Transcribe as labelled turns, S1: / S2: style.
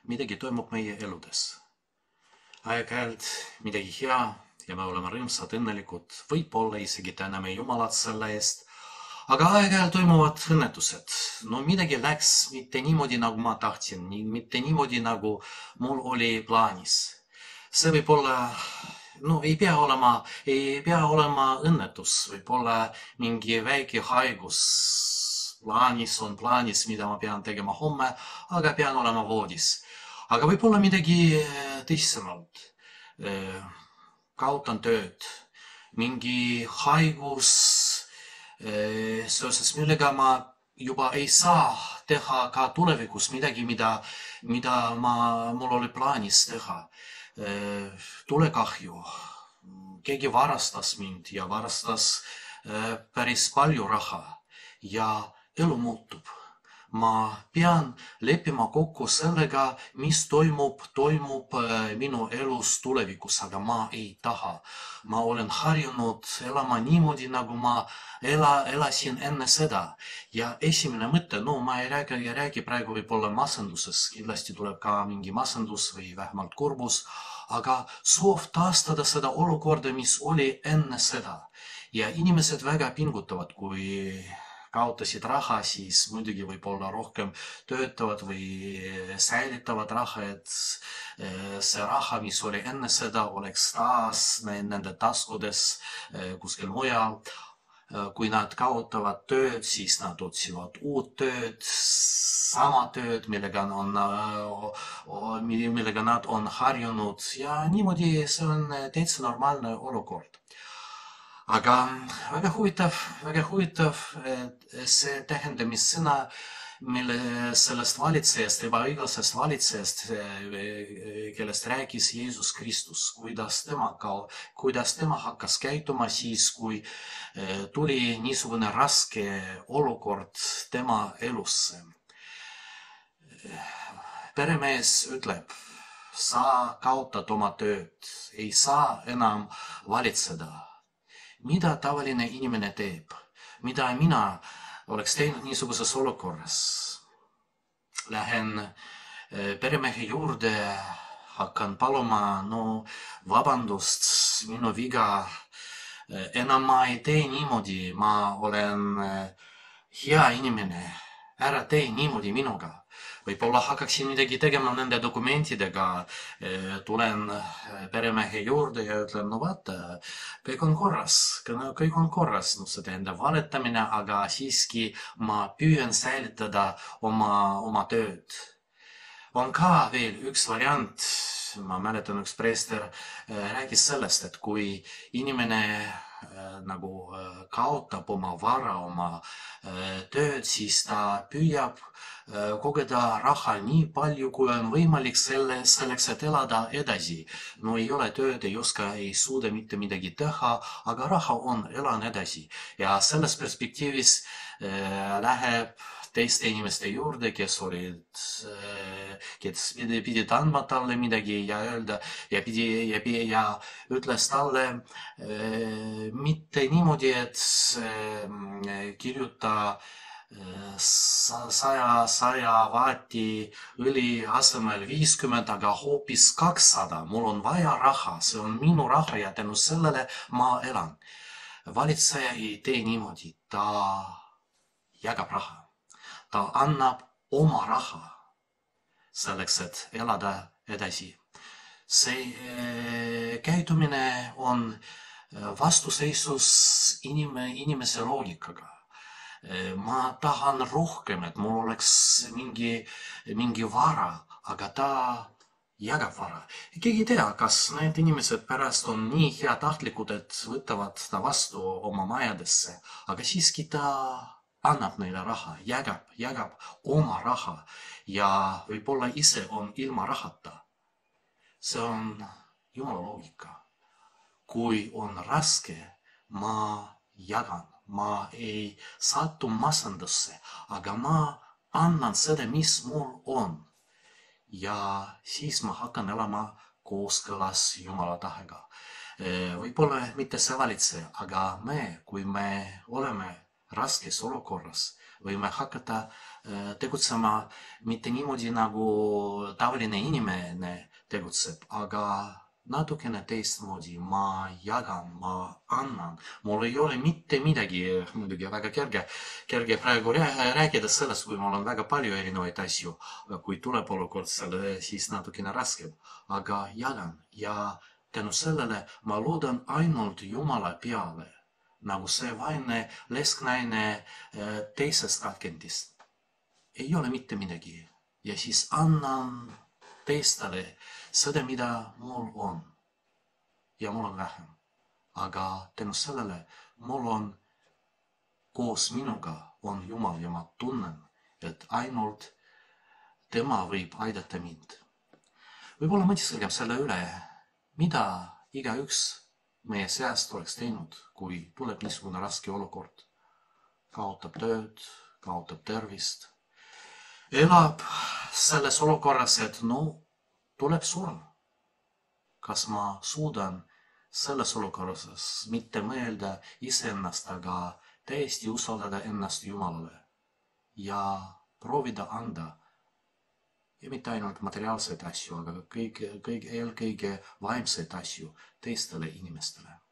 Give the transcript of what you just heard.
S1: midagi toimub meie eludes. Aeg-ajalt midagi hea ja me oleme rõõmsad, õnnelikud, võib-olla isegi täname Jumalat selle eest. Aga aeg-ajalt toimuvad õnnetused. No midagi läks mitte niimoodi, nagu ma tahtsin, mitte niimoodi, nagu mul oli plaanis. See võib olla, ei pea olema õnnetus, võib olla mingi väike haigus. On plaanis, mida ma pean tegema homme, aga pean olema voodis. Aga võib olla midagi tõsisemalt. Kaotan tööd, mingi haigus, seoses millega ma juba ei saa teha ka tulevikus midagi, mida mul oli plaanis teha. Tulekahju, keegi varastas mind ja varastas päris palju raha ja elu muutub. Ma pean leppima kokku sellega, mis toimub minu elus tulevikus, aga ma ei taha. Ma olen harjunud elama niimoodi, nagu ma elasin enne seda. Ja esimene mõte, ma ei räägi praegu võib-olla masenduses, kindlasti tuleb ka mingi masendus või vähemalt kurbus, aga soov taastada seda olukorda, mis oli enne seda. Ja inimesed väga pingutavad, kui kaotasid raha, siis muidugi võib-olla rohkem töötavad või säilitavad raha, et see raha, mis oli enne seda, oleks taas nende taskudes kuskil mujal. Kui nad kaotavad tööd, siis nad otsivad uut tööd, sama tööd, millega nad on harjunud ja niimoodi see on täitsa normaalne olukord. Aga väga huvitav see tähendamissõna, mille sellest valitsejast, ebaõiglasest valitsejast, kellest rääkis Jeesus Kristus, kuidas tema hakkas käituma siis, kui tuli niisugune raske olukord tema elusse. Peremees ütleb, sa kaotad oma tööd, ei saa enam valitseda. Mida tavaline inimene teeb? Mida mina oleks teinud niisuguses olukorras? Lähen peremehe juurde, hakkan paluma, vabandust, minu viga. Enam ma ei tee niimoodi, ma olen hea inimene, ära tee niimoodi minuga. Võib-olla hakkaksin midagi tegema nende dokumentidega, tulen peremehe juurde ja ütlen, vaata, kõik on korras, see tähendab valetamine, aga siiski ma püüan säilitada oma tööd. On ka veel üks variant, ma mäletan, üks preester rääkis sellest, et kui inimene kaotab oma vara, oma tööd, siis ta püüab kogeda raha nii palju, kui on võimalik selleks, et elada edasi. Ei ole tööd, ei suuda mitte midagi teha, aga raha on, elan edasi. Ja selles perspektiivis läheb teiste inimeste juurde, kes pidid andma talle midagi ja öelda ja ütles talle mitte niimoodi, et kirjuta 100 vaati õli asemel 50, aga hoopis 200. Mul on vaja raha, see on minu raha ja tänu sellele ma elan. Valitseja ei tee niimoodi, ta jagab raha. Ta annab oma raha selleks, et elada edasi. See käitumine on vastuseisus inimese loogikaga. Ma tahan rohkem, et mul oleks mingi vara, aga ta jagab vara. Keegi ei tea, kas need inimesed pärast on nii heatahtlikud, et võtavad ta vastu oma majadesse, aga siiski ta annab neile raha, jagab oma raha ja võib-olla ise on ilma rahata. See on Jumala loogika. Kui on raske, ma jagan, ma ei satu masendusse, aga ma annan seda, mis mul on. Ja siis ma hakkan elama kooskõlas Jumala tahega. Võib-olla mitte see valitseja, aga kui me oleme raskes olukorras, võime hakata tegutsema mitte niimoodi, nagu tavaline inimene tegutseb, aga natukene teistmoodi. Ma jagan, ma annan. Mul ei ole mitte midagi, muidugi väga kerge praegu rääkida sellest, kui mul on väga palju erinevaid asju. Kui tuleb olukord selle, siis natukene raskem. Aga jagan ja tänu sellele ma loodan ainult Jumala peale, nagu see vaene lesknaine teisest rakendist. Ei ole mitte midagi. Ja siis annan teistele seda, mida mul on. Ja mul on vähem. Aga tänu sellele mul on koos minuga on Jumal ja ma tunnen, et ainult tema võib aidata mind. Võib-olla mõtiskelgem selle üle, mida igaüks meie seast oleks teinud, kui tuleb niisugune raske olukord. Kaotab tööd, kaotab tervist. Elab selles olukorras, et tuleb surm. Kas ma suudan selles olukorras mitte mõelda iseennast, aga täiesti usaldada ennast Jumalale ja proovida anda ja mitte ainult materiaalseid asju, aga eelkõige vaimseid asju teistele inimestele.